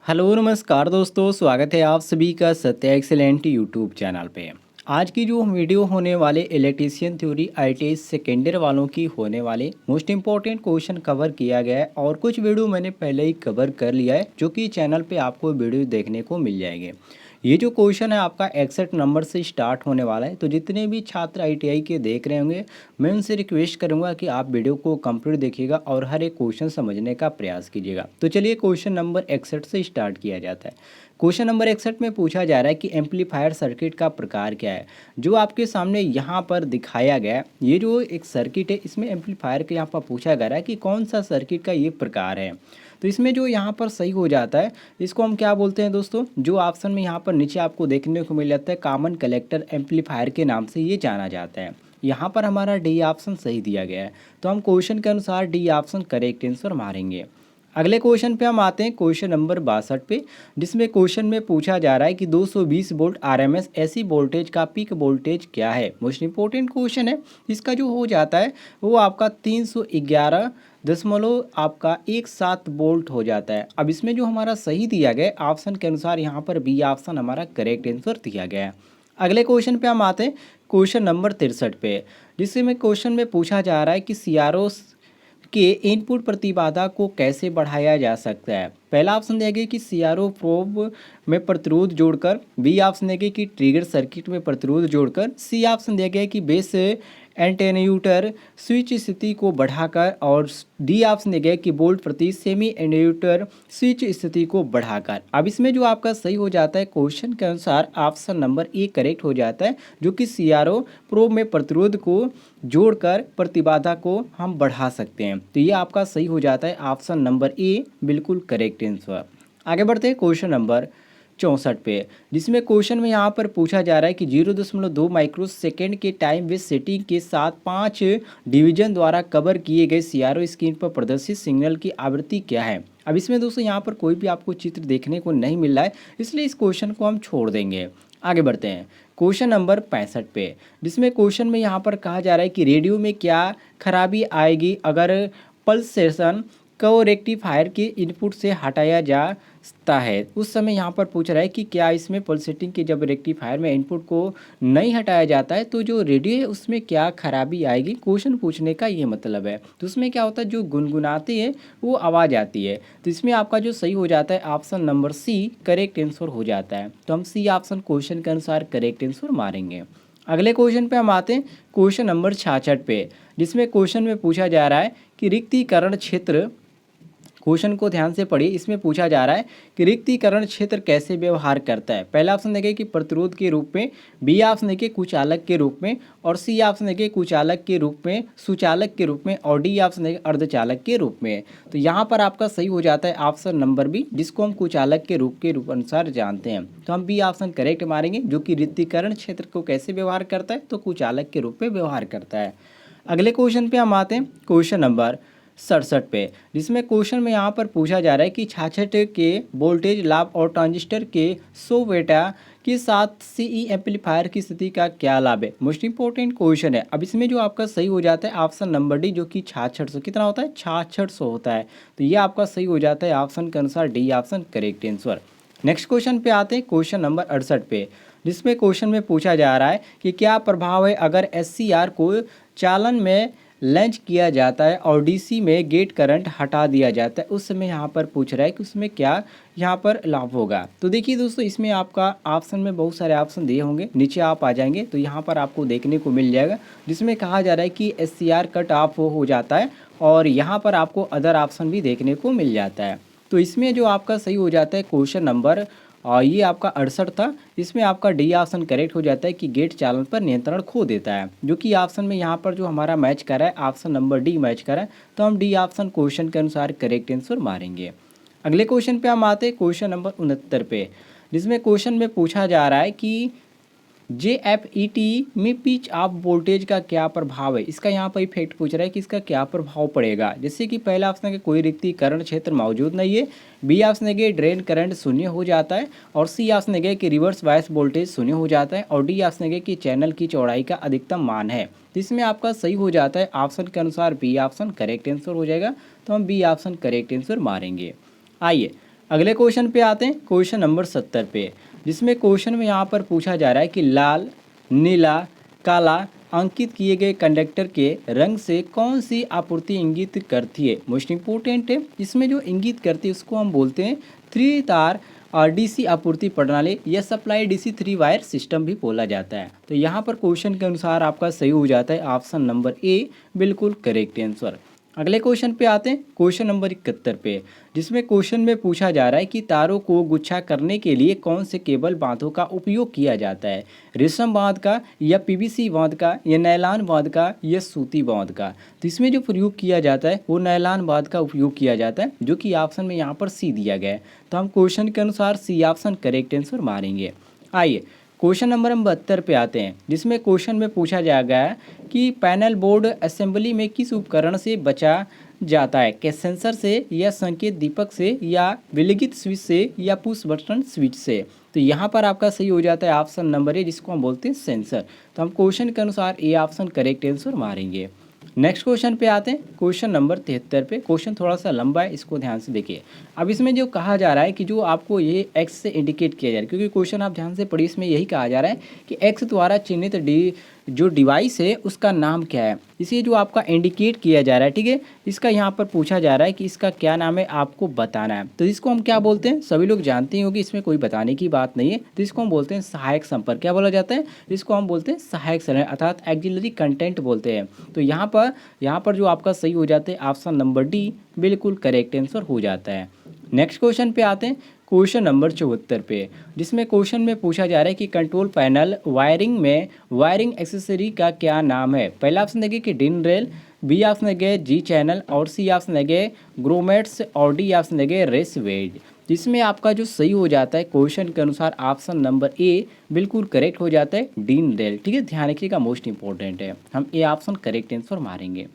Hello नमस्कार दोस्तों, स्वागत है आप सभी का सत्य एक्सीलेंट यूट्यूब चैनल पे। आज की जो वीडियो होने वाले electrician theory ITI second year वालों की होने वाले मोस्ट इंपॉर्टेंट क्वेश्चन कवर किया गया है और कुछ वीडियो मैंने पहले ही कवर कर लिया है जो कि चैनल पे आपको वीडियो देखने को मिल जाएंगे। ये जो क्वेश्चन है आपका 61 नंबर से स्टार्ट होने वाला है, तो जितने भी छात्र आईटीआई के देख रहे होंगे मैं उनसे रिक्वेस्ट करूंगा कि आप वीडियो को कंप्लीट देखिएगा और हर एक क्वेश्चन समझने का प्रयास कीजिएगा। तो चलिए क्वेश्चन नंबर 61 से स्टार्ट किया जाता है। क्वेश्चन नंबर 61 में पूछा जा रहा है कि एम्पलीफायर सर्किट का प्रकार क्या है। जो आपके सामने यहाँ पर दिखाया गया है, ये जो एक सर्किट है इसमें एम्पलीफायर के यहाँ पर पूछा जा रहा है कि कौन सा सर्किट का ये प्रकार है। तो इसमें जो यहाँ पर सही हो जाता है, इसको हम क्या बोलते हैं दोस्तों, जो ऑप्शन में यहाँ पर नीचे आपको देखने को मिल जाता है कॉमन कलेक्टर एम्पलीफायर के नाम से ये जाना जाता है। यहाँ पर हमारा डी ऑप्शन सही दिया गया है, तो हम क्वेश्चन के अनुसार डी ऑप्शन करेक्ट आंसर मारेंगे। अगले क्वेश्चन पे हम आते हैं, क्वेश्चन नंबर 62 पे, जिसमें क्वेश्चन में पूछा जा रहा है कि 220 वोल्ट आरएमएस एसी वोल्टेज का पीक वोल्टेज क्या है। मोस्ट इंपॉर्टेंट क्वेश्चन है। इसका जो हो जाता है वो आपका 311 दशमलव आपका 17 वोल्ट हो जाता है। अब इसमें जो हमारा सही दिया गया ऑप्शन के अनुसार, यहाँ पर बी ऑप्शन हमारा करेक्ट आंसर दिया गया है। अगले क्वेश्चन पे हम आते हैं, क्वेश्चन नंबर 63 पे, जिसमें क्वेश्चन में पूछा जा रहा है कि सीआरओ के इनपुट प्रतिबाधा को कैसे बढ़ाया जा सकता है। पहला ऑप्शन दिया गया कि सीआरओ प्रोब में प्रतिरोध जोड़कर, बी ऑप्शन दिया गया कि ट्रिगर सर्किट में प्रतिरोध जोड़कर, सी ऑप्शन दिया गया कि बेस एंटेन्यूटर स्विच स्थिति को बढ़ाकर, और डी ऑप्शन दिया गया कि वोल्ट प्रति सेमी एंटेन्यूटर स्विच स्थिति को बढ़ाकर। अब इसमें जो आपका सही हो जाता है क्वेश्चन के अनुसार ऑप्शन नंबर ए करेक्ट हो जाता है, जो कि सीआरओ प्रोब में प्रतिरोध को जोड़कर प्रतिबाधा को हम बढ़ा सकते हैं। तो ये आपका सही हो जाता है ऑप्शन नंबर ए, बिल्कुल करेक्ट आंसर। आगे बढ़ते हैं क्वेश्चन नंबर 64 पे, जिसमें क्वेश्चन में यहाँ पर पूछा जा रहा है कि 0.2 माइक्रो सेकेंड के टाइम वेव सेटिंग के साथ 5 डिवीजन द्वारा कवर किए गए सीआरओ स्क्रीन पर प्रदर्शित सिग्नल की आवृत्ति क्या है। अब इसमें दोस्तों यहाँ पर कोई भी आपको चित्र देखने को नहीं मिल रहा है, इसलिए इस क्वेश्चन को हम छोड़ देंगे। आगे बढ़ते हैं क्वेश्चन नंबर 65 पे, जिसमें क्वेश्चन में यहाँ पर कहा जा रहा है कि रेडियो में क्या खराबी आएगी अगर पल्सेशन को रेक्टिफायर के इनपुट से हटाया जा सकता है। उस समय यहाँ पर पूछ रहा है कि क्या इसमें पल्सेटिंग के जब रेक्टिफायर में इनपुट को नहीं हटाया जाता है तो जो रेडियो है उसमें क्या खराबी आएगी। क्वेश्चन पूछने का ये मतलब है। तो उसमें क्या होता है, जो गुनगुनाते हैं वो आवाज़ आती है। तो इसमें आपका जो सही हो जाता है option number C correct answer हो जाता है। तो हम सी ऑप्शन क्वेश्चन के अनुसार करेक्ट आंसर मारेंगे। अगले क्वेश्चन पे हम आते हैं, क्वेश्चन नंबर 66 पे, जिसमें क्वेश्चन में पूछा जा रहा है कि रिक्तीकरण क्षेत्र, क्वेश्चन को ध्यान से पढ़िए। इसमें पूछा जा रहा है कि रिक्तीकरण क्षेत्र कैसे व्यवहार करता है। पहला ऑप्शन देखिए कि प्रतिरोध के रूप में, बी ऑप्शन देखिए कुचालक के रूप में, और सी ऑप्शन देखिए कुचालक के रूप में, सुचालक के रूप में, और डी ऑप्शन देखिए अर्धचालक के रूप में। तो यहाँ पर आपका सही हो जाता है ऑप्शन नंबर बी, जिसको हम कुचालक के रूप अनुसार जानते हैं। तो हम बी ऑप्शन करेक्ट मारेंगे, जो कि रिक्तीकरण क्षेत्र को कैसे व्यवहार करता है, तो कुचालक के रूप में व्यवहार करता है। अगले क्वेश्चन पे हम आते हैं, क्वेश्चन नंबर 67 पे, जिसमें क्वेश्चन में यहाँ पर पूछा जा रहा है कि 66 के वोल्टेज लाभ और ट्रांजिस्टर के 100 वेटा के साथ सीई एम्पलीफायर की स्थिति का क्या लाभ है। मोस्ट इंपॉर्टेंट क्वेश्चन है। अब इसमें जो आपका सही हो जाता है ऑप्शन नंबर डी, जो कि 6600, कितना होता है 6600 होता है। तो ये आपका सही हो जाता है ऑप्शन के अनुसार D option correct answer. Next question पे आते हैं, क्वेश्चन नंबर 68 पे, जिसमें क्वेश्चन में पूछा जा रहा है कि क्या प्रभाव है अगर एससीआर को चालन में लॉन्च किया जाता है और डीसी में गेट करंट हटा दिया जाता है। उस समय यहाँ पर पूछ रहा है कि उसमें क्या यहाँ पर लाभ होगा। तो देखिए दोस्तों, इसमें आपका ऑप्शन में बहुत सारे ऑप्शन दिए होंगे, नीचे आप आ जाएंगे तो यहाँ पर आपको देखने को मिल जाएगा, जिसमें कहा जा रहा है कि एससीआर कट ऑफ हो जाता है, और यहाँ पर आपको अदर ऑप्शन भी देखने को मिल जाता है। तो इसमें जो आपका सही हो जाता है क्वेश्चन नंबर, और ये आपका 68 था, इसमें आपका डी ऑप्शन करेक्ट हो जाता है कि गेट चालन पर नियंत्रण खो देता है, जो कि ऑप्शन में यहाँ पर जो हमारा मैच कर रहा है ऑप्शन नंबर डी मैच कर रहा है। तो हम डी ऑप्शन क्वेश्चन के अनुसार करेक्ट आंसर मारेंगे। अगले क्वेश्चन पे हम आते हैं, क्वेश्चन नंबर 69 पे, जिसमें क्वेश्चन में पूछा जा रहा है कि JFET में पिच ऑफ वोल्टेज का क्या प्रभाव है। इसका यहाँ पर इफेक्ट पूछ रहा है कि इसका क्या प्रभाव पड़ेगा। जैसे कि पहला ऑप्शन है कि कोई रिक्तीकरण क्षेत्र मौजूद नहीं है, बी ऑप्शन है कि ड्रेन करंट शून्य हो जाता है, और सी ऑप्शन है कि रिवर्स बायस वोल्टेज शून्य हो जाता है, और डी ऑप्शन है कि चैनल की चौड़ाई का अधिकतम मान है। तो इसमें आपका सही हो जाता है ऑप्शन के अनुसार बी ऑप्शन करेक्ट आंसर हो जाएगा। तो हम बी ऑप्शन करेक्ट आंसर मारेंगे। आइए अगले क्वेश्चन पे आते हैं, क्वेश्चन नंबर 70 पे, जिसमें क्वेश्चन में यहाँ पर पूछा जा रहा है कि लाल, नीला, काला अंकित किए गए कंडक्टर के रंग से कौन सी आपूर्ति इंगित करती है। मोस्ट इंपोर्टेंट है, इसमें जो इंगित करती है उसको हम बोलते हैं थ्री तार डीसी आपूर्ति प्रणाली या supply DC three wire system भी बोला जाता है। तो यहाँ पर क्वेश्चन के अनुसार आपका सही हो जाता है ऑप्शन नंबर ए, बिल्कुल करेक्ट आंसर। अगले क्वेश्चन पे आते हैं, क्वेश्चन नंबर 71 पे, जिसमें क्वेश्चन में पूछा जा रहा है कि तारों को गुच्छा करने के लिए कौन से केबल बांधों का उपयोग किया जाता है। रेशम बांध का या पीवीसी बांध का या नैलान बांध का या सूती बांध का। तो इसमें जो प्रयोग किया जाता है वो नैलान बांध का उपयोग किया जाता है, जो कि ऑप्शन में यहाँ पर सी दिया गया है। तो हम क्वेश्चन के अनुसार सी ऑप्शन करेक्ट आंसर मारेंगे। आइए क्वेश्चन नंबर 72 पे आते हैं, जिसमें क्वेश्चन में पूछा जा गया है कि पैनल बोर्ड असेंबली में किस उपकरण से बचा जाता है, क्या सेंसर से या संकेत दीपक से या विलगित स्विच से या पुश बटन स्विच से। तो यहाँ पर आपका सही हो जाता है ऑप्शन नंबर ए, जिसको हम बोलते हैं सेंसर। तो हम क्वेश्चन के अनुसार ए ऑप्शन करेक्ट आंसर मारेंगे। नेक्स्ट क्वेश्चन पे आते हैं, क्वेश्चन नंबर 73 पे। क्वेश्चन थोड़ा सा लंबा है, इसको ध्यान से देखिए। अब इसमें जो कहा जा रहा है कि जो आपको ये एक्स से इंडिकेट किया जा रहा है, क्योंकि क्वेश्चन आप ध्यान से पढ़िए, इसमें यही कहा जा रहा है कि एक्स द्वारा चिन्हित जो डिवाइस है उसका नाम क्या है। इसे जो आपका इंडिकेट किया जा रहा है, ठीक है, इसका यहाँ पर पूछा जा रहा है कि इसका क्या नाम है, आपको बताना है। तो इसको हम क्या बोलते हैं, सभी लोग जानते ही होंगे, इसमें कोई बताने की बात नहीं है। तो इसको हम बोलते हैं सहायक संपर्क। क्या बोला जाता है, इसको हम बोलते हैं सहायक संपर्क, अर्थात एक्सिलरी कंटेंट बोलते हैं। तो यहाँ पर जो आपका सही हो जाता है ऑप्शन नंबर डी, बिल्कुल करेक्ट आंसर हो जाता है। नेक्स्ट क्वेश्चन पे आते हैं, क्वेश्चन नंबर 74 पे, जिसमें क्वेश्चन में पूछा जा रहा है कि कंट्रोल पैनल वायरिंग में वायरिंग एक्सेसरी का क्या नाम है। पहला ऑप्शन देंगे कि डिन रेल, बी ऑप्शन देंगे जी चैनल, और सी ऑप्शन देंगे ग्रोमेट्स, और डी ऑप्शन देंगे रेस वेज। जिसमें आपका जो सही हो जाता है क्वेश्चन के अनुसार ऑप्शन नंबर ए, बिल्कुल करेक्ट हो जाता है डिन रेल। ठीक है, ध्यान रखिएगा, मोस्ट इंपॉर्टेंट है, हम ए ऑप्शन करेक्ट आंसर मारेंगे।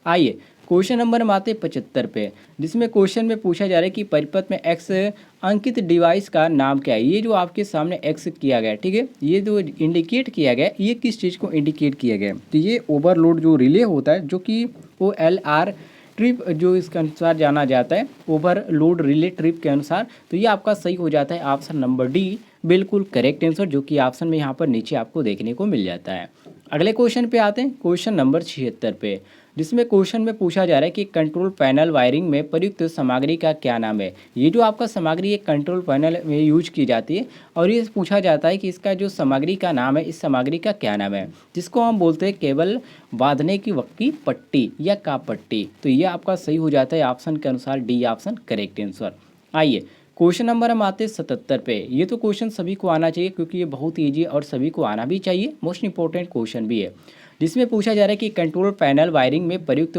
आइए क्वेश्चन नंबर हम आते 75 पे, जिसमें क्वेश्चन में पूछा जा रहा है कि परिपथ में एक्स अंकित डिवाइस का नाम क्या है। ये जो आपके सामने एक्स किया गया है, ठीक है, ये जो इंडिकेट किया गया है, ये किस चीज़ को इंडिकेट किया गया है। तो ये ओवरलोड जो रिले होता है, जो कि वो LR ट्रिप जो इसके अनुसार जाना जाता है, ओवरलोड रिले ट्रिप के अनुसार। तो ये आपका सही हो जाता है ऑप्शन नंबर डी, बिल्कुल करेक्ट आंसर, जो कि ऑप्शन में यहाँ पर नीचे आपको देखने को मिल जाता है। अगले क्वेश्चन पे आते हैं, क्वेश्चन नंबर 76 पे, जिसमें क्वेश्चन में पूछा जा रहा है कि कंट्रोल पैनल वायरिंग में प्रयुक्त सामग्री का क्या नाम है। ये जो आपका सामग्री है कंट्रोल पैनल में यूज की जाती है, और ये पूछा जाता है कि इसका जो सामग्री का नाम है, इस सामग्री का क्या नाम है, जिसको हम बोलते हैं केबल बांधने की वक्त की पट्टी या काप पट्टी। तो ये आपका सही हो जाता है ऑप्शन के अनुसार डी ऑप्शन करेक्ट आंसर। आइए क्वेश्चन नंबर हम आते हैं 77 पे। ये तो क्वेश्चन सभी को आना चाहिए, क्योंकि ये बहुत ईजी और सभी को आना भी चाहिए, मोस्ट इंपॉर्टेंट क्वेश्चन भी है। जिसमें पूछा जा रहा है कि कंट्रोल पैनल वायरिंग में प्रयुक्त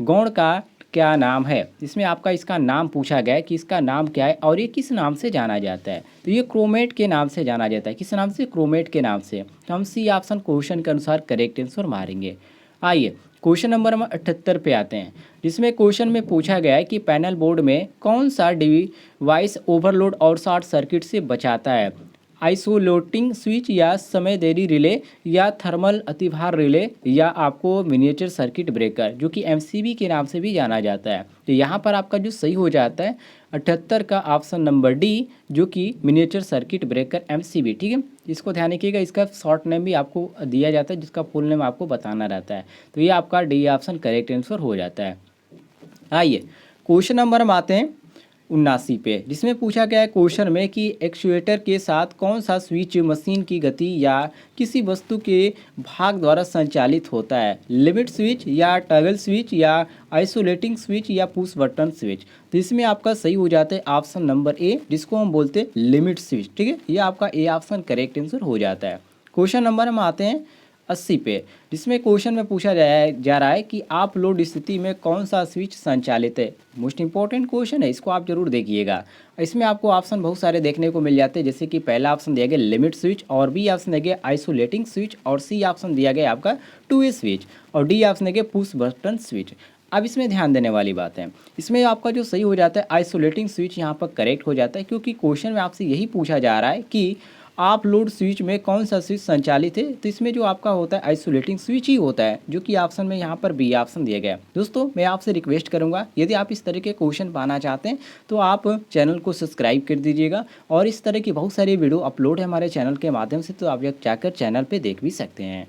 गौण का क्या नाम है। इसमें आपका इसका नाम पूछा गया है कि इसका नाम क्या है और ये किस नाम से जाना जाता है। तो ये क्रोमेट के नाम से जाना जाता है। किस नाम से, क्रोमेट के नाम से। तो हम सी ऑप्शन क्वेश्चन के अनुसार करेक्ट आंसर मारेंगे। आइए क्वेश्चन नंबर हम 78 पे आते हैं, जिसमें क्वेश्चन में पूछा गया है कि पैनल बोर्ड में कौन सा डिवाइस ओवरलोड और शॉर्ट सर्किट से बचाता है। आइसोलेटिंग स्विच या समय देरी रिले या थर्मल अतिभार रिले या आपको मिनिएचर सर्किट ब्रेकर, जो कि MCB के नाम से भी जाना जाता है। तो यहाँ पर आपका जो सही हो जाता है 78 का ऑप्शन नंबर डी, जो कि मिनिएचर सर्किट ब्रेकर MCB। ठीक है, इसको ध्यान रखिएगा, इसका शॉर्ट नेम भी आपको दिया जाता है, जिसका फुल नेम आपको बताना रहता है। तो ये आपका डी ऑप्शन करेक्ट आंसर हो जाता है। आइए क्वेश्चन नंबर हम आते हैं 79 पे, जिसमें पूछा गया है क्वेश्चन में कि एक्चुएटर के साथ कौन सा स्विच मशीन की गति या किसी वस्तु के भाग द्वारा संचालित होता है। लिमिट स्विच या टॉगल स्विच या आइसोलेटिंग स्विच या पुश बटन स्विच। तो इसमें आपका सही हो जाता है ऑप्शन नंबर ए, जिसको हम बोलते हैं लिमिट स्विच। ठीक है, ये आपका ए ऑप्शन करेक्ट आंसर हो जाता है। क्वेश्चन नंबर हम आते हैं 80 पे, जिसमें क्वेश्चन में पूछा जा रहा है कि आप लोड स्थिति में कौन सा स्विच संचालित है। मोस्ट इंपॉर्टेंट क्वेश्चन है, इसको आप जरूर देखिएगा। इसमें आपको ऑप्शन बहुत सारे देखने को मिल जाते हैं, जैसे कि पहला ऑप्शन दिया गया लिमिट स्विच, और बी ऑप्शन दिया गया आइसोलेटिंग स्विच, और सी ऑप्शन दिया गया आपका 2 स्विच, और डी ऑप्शन दिया गया पुश बटन स्विच। अब इसमें ध्यान देने वाली बात है, इसमें आपका जो सही हो जाता है आइसोलेटिंग स्विच यहाँ पर करेक्ट हो जाता है, क्योंकि क्वेश्चन में आपसे यही पूछा जा रहा है कि आप लोड स्विच में कौन सा स्विच संचालित है? तो इसमें जो आपका होता है आइसोलेटिंग स्विच ही होता है, जो कि ऑप्शन में यहाँ पर बी ऑप्शन दिया गया है। दोस्तों मैं आपसे रिक्वेस्ट करूँगा, यदि आप इस तरह के क्वेश्चन पाना चाहते हैं तो आप चैनल को सब्सक्राइब कर दीजिएगा, और इस तरह की बहुत सारी वीडियो अपलोड है हमारे चैनल के माध्यम से, तो आप जाकर चैनल पर देख भी सकते हैं।